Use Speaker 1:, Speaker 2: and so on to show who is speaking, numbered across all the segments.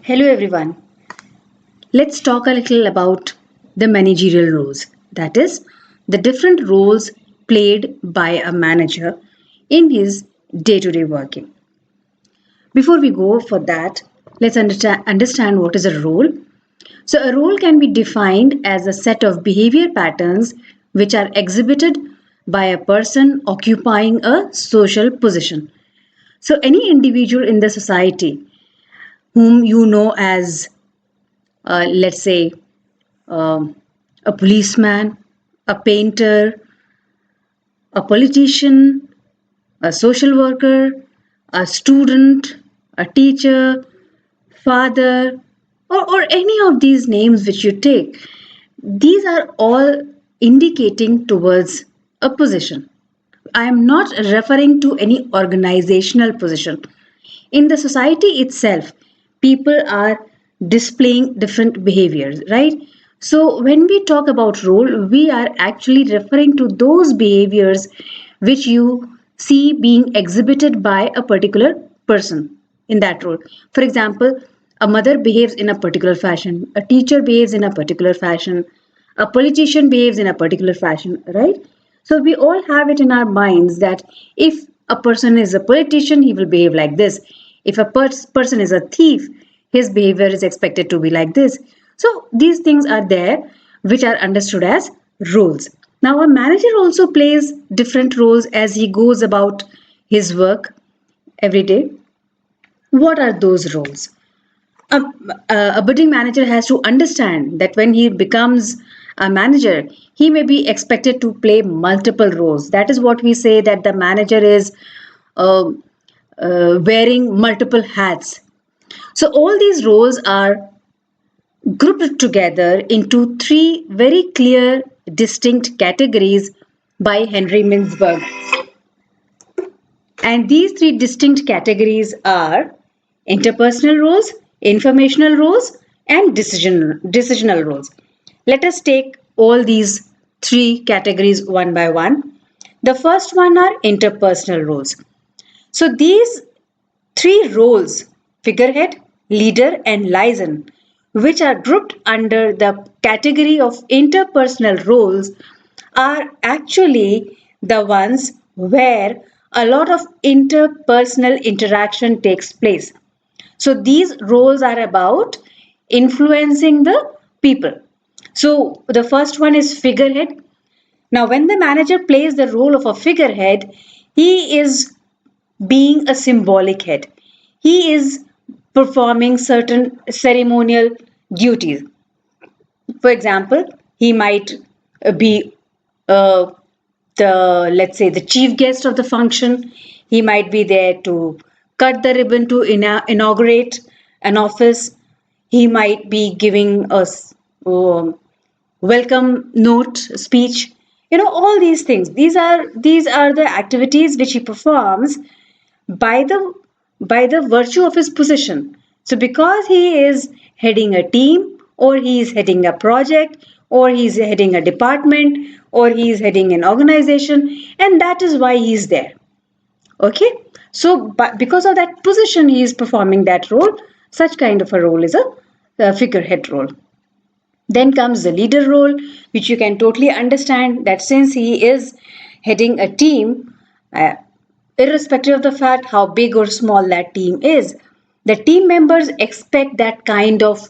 Speaker 1: Hello everyone. Let's talk a little about the managerial roles. That is, the different roles played by a manager in his day to day working. Before we go for that, let's understand what is a role. So, a role can be defined as a set of behavior patterns which are exhibited by a person occupying a social position. So, any individual in the society whom you know as, let's say, um, a policeman, a painter, a politician, a social worker, a student, a teacher, father, or any of these names which you take, these are all indicating towards a position. I am not referring to any organizational position. In the society itself, people are displaying different behaviors, right? So when we talk about role, we are actually referring to those behaviors which you see being exhibited by a particular person in that role. For example, a mother behaves in a particular fashion, a teacher behaves in a particular fashion, a politician behaves in a particular fashion, right? So we all have it in our minds that if a person is a politician, he will behave like this. If a person is a thief, his behavior is expected to be like this. So these things are there which are understood as roles. Now, a manager also plays different roles as he goes about his work every day. What are those roles? a, a budding manager has to understand that when he becomes a manager, he may be expected to play multiple roles. That is what we say, that the manager is uh, wearing multiple hats. So all these roles are grouped together into three very clear, distinct categories by Henry Mintzberg. And these three distinct categories are interpersonal roles, informational roles, and decisional roles. Let us take all these three categories one by one. The first one are interpersonal roles. So these three roles, figurehead, leader, and liaison, which are grouped under the category of interpersonal roles, are actually the ones where a lot of interpersonal interaction takes place. So these roles are about influencing the people. So the first one is figurehead. Now, when the manager plays the role of a figurehead, he is being a symbolic head. He is performing certain ceremonial duties. For example, he might be uh, the, let's say, the chief guest of the function. He might be there to cut the ribbon to inaugurate an office. He might be giving us welcome note speech. All these things. These are the activities which he performs by the virtue of his position. So because he is heading a team, or he is heading a project, or he is heading a department, or he is heading an organization, and that is why he is there. Okay, so but because of that position he is performing that role. Such kind of a role is a figurehead role. Then comes the leader role, which you can totally understand that since he is heading a team, irrespective of the fact how big or small that team is, the team members expect that kind of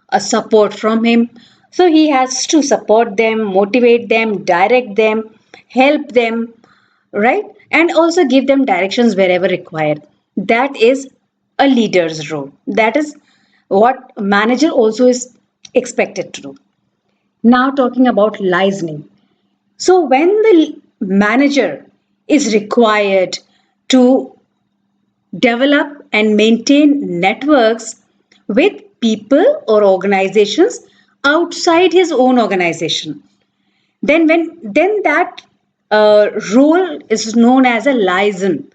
Speaker 1: a support from him. So he has to support them, motivate them, direct them, help them, right? And also give them directions wherever required. That is a leader's role. That is what manager also is expected to do. Now talking about listening. So when the manager is required to develop and maintain networks with people or organizations outside his own organization, then that role is known as a liaison.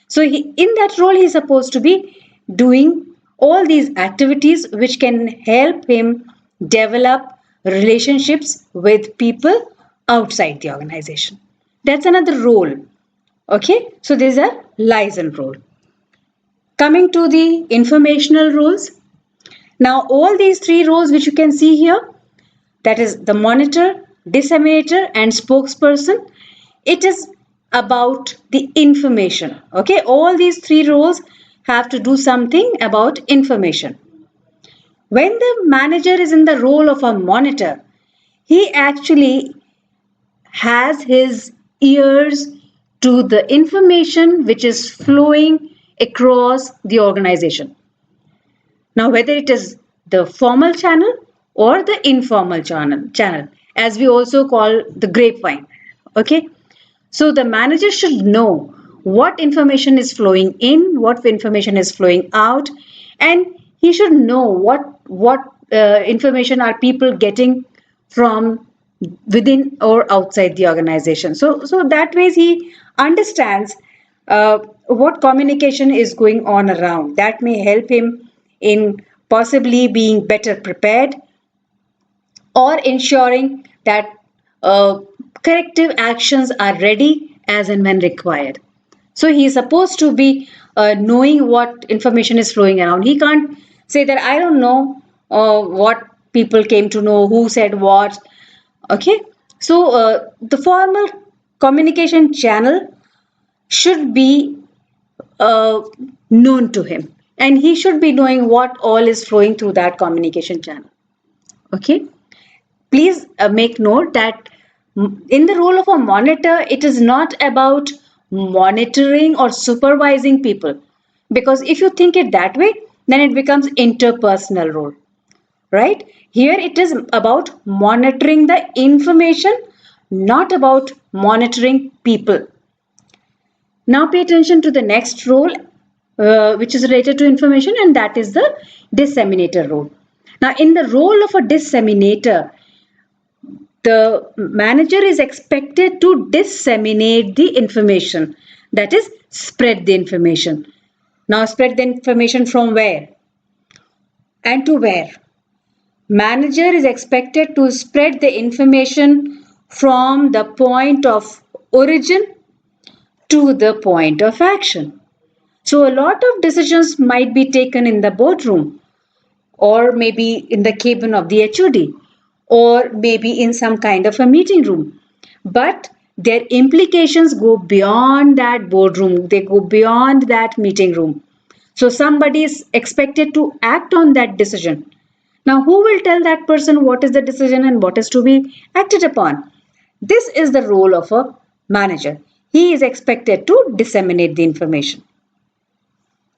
Speaker 1: So in that role he is supposed to be doing all these activities which can help him develop relationships with people outside the organization. That's another role. Okay, so these are liaison role. Coming to the informational roles, Now, all these three roles which you can see here, that is the monitor, disseminator, and spokesperson, it is about the information. Okay, all these three roles have to do something about information. When the manager is in the role of a monitor, he actually has his ears to the information which is flowing across the organization. Now, whether it is the formal channel or the informal channel, as we also call the grapevine. Okay, so the manager should know what information is flowing in, what information is flowing out, and he should know what information are people getting from within or outside the organization. So that way he understands what communication is going on around. That may help him in possibly being better prepared or ensuring that corrective actions are ready as and when required. So he is supposed to be knowing what information is flowing around. He can't say that I don't know what people came to know, who said what. Okay, so the formal communication channel should be uh, known to him, and he should be knowing what all is flowing through that communication channel. Okay, please make note that in the role of a monitor, it is not about monitoring or supervising people, because if you think it that way, then it becomes interpersonal role, right? Here it is about monitoring the information, not about monitoring people. Now pay attention to the next role, which is related to information, and that is the disseminator role. Now, in the role of a disseminator, the manager is expected to disseminate the information, that is, spread the information. Now, spread the information from where and to where? Manager is expected to spread the information from the point of origin to the point of action. So, a lot of decisions might be taken in the boardroom, or maybe in the cabin of the HOD, or maybe in some kind of a meeting room. But their implications go beyond that boardroom, they go beyond that meeting room. So, somebody is expected to act on that decision. Now, who will tell that person what is the decision and what is to be acted upon? This is the role of a manager. He is expected to disseminate the information.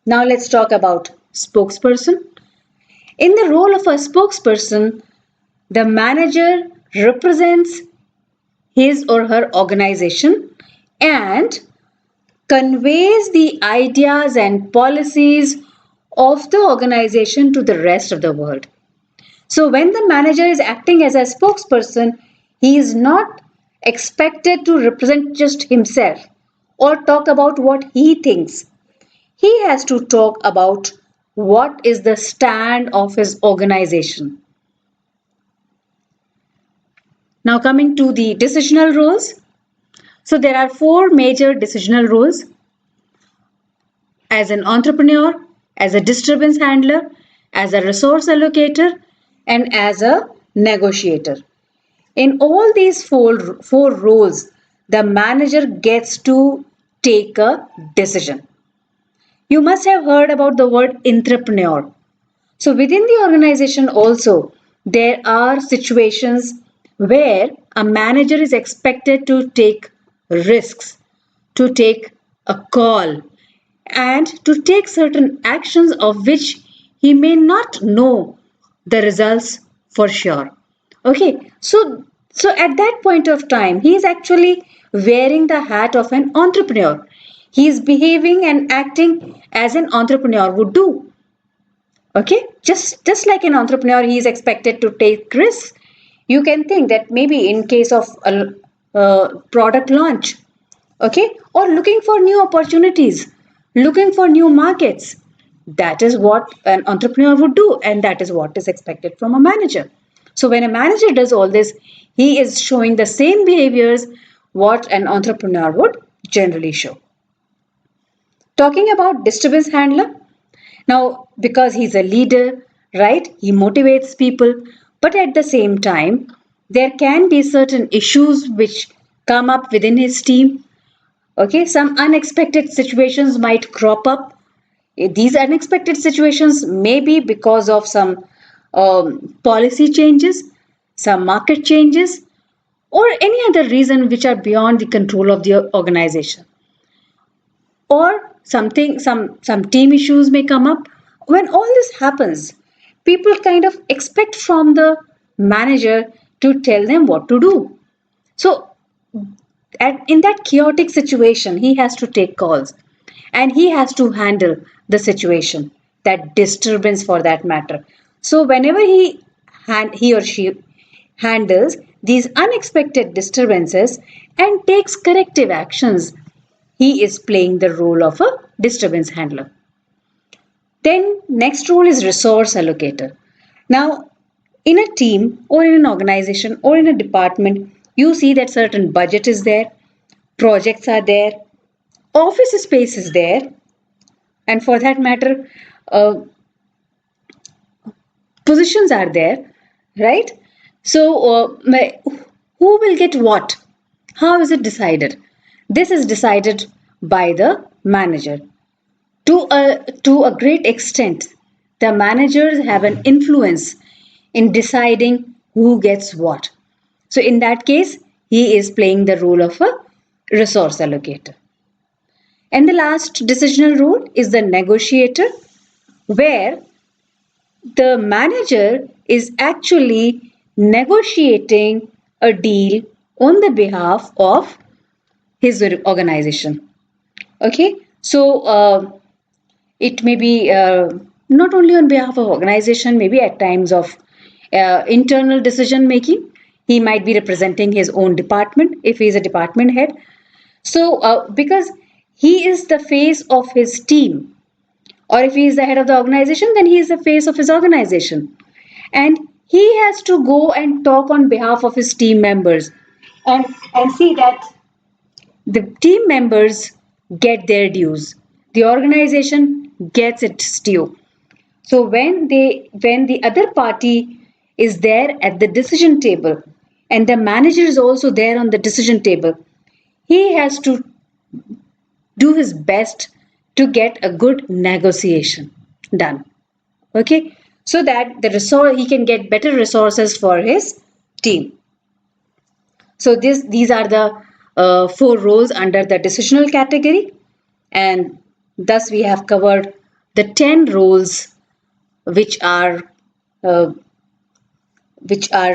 Speaker 1: Now, let's talk about spokesperson. In the role of a spokesperson, the manager represents his or her organization and conveys the ideas and policies of the organization to the rest of the world. So, when the manager is acting as a spokesperson, he is not expected to represent just himself or talk about what he thinks. He has to talk about what is the stand of his organization. Now, coming to the decisional roles. So, there are four major decisional roles: as an entrepreneur, as a disturbance handler, as a resource allocator, and as a negotiator. In all these four roles, the manager gets to take a decision. You must have heard about the word entrepreneur. So, within the organization, also, there are situations where a manager is expected to take risks, to take a call, and to take certain actions of which he may not know the results for sure. Okay, so at that point of time, he is actually wearing the hat of an entrepreneur. He is behaving and acting as an entrepreneur would do. Okay, just like an entrepreneur, he is expected to take risks. You can think that maybe in case of a product launch, okay, or looking for new opportunities, looking for new markets, that is what an entrepreneur would do, and that is what is expected from a manager. So when a manager does all this, he is showing the same behaviors what an entrepreneur would generally show. Talking about disturbance handler, now, because he's a leader, right? He motivates people, but at the same time, there can be certain issues which come up within his team. Okay, some unexpected situations might crop up. These unexpected situations may be because of some policy changes, some market changes, or any other reason which are beyond the control of the organization, or something, some team issues may come up. When all this happens, people kind of expect from the manager to tell them what to do. So in that chaotic situation, he has to take calls, and he has to handle the situation, that disturbance for that matter. So whenever he or she handles these unexpected disturbances and takes corrective actions, he is playing the role of a disturbance handler. Then next role is resource allocator. Now, in a team or in an organization or in a department, you see that certain budget is there, projects are there, office space is there, and for that matter, uh, positions are there, right? So, who will get what? How is it decided? This is decided by the manager. To a great extent, the managers have an influence in deciding who gets what. So, in that case, he is playing the role of a resource allocator. And the last decisional role is the negotiator, where the manager is actually negotiating a deal on the behalf of his organization. Okay, so it may be not only on behalf of organization, maybe at times of internal decision making. He might be representing his own department if he is a department head. So because he is the face of his team, or if he is the head of the organization, then he is the face of his organization, and he has to go and talk on behalf of his team members, and see that the team members get their dues, the organization gets its due. So when the other party is there at the decision table, and the manager is also there on the decision table, he has to do his best to get a good negotiation done. Okay, so that the resource, he can get better resources for his team. So these are the four roles under the decisional category, and thus we have covered the 10 roles which are uh,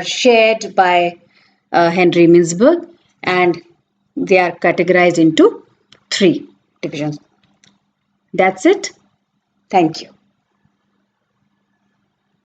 Speaker 1: shared by Henry Mintzberg, and they are categorized into three divisions. That's it. Thank you.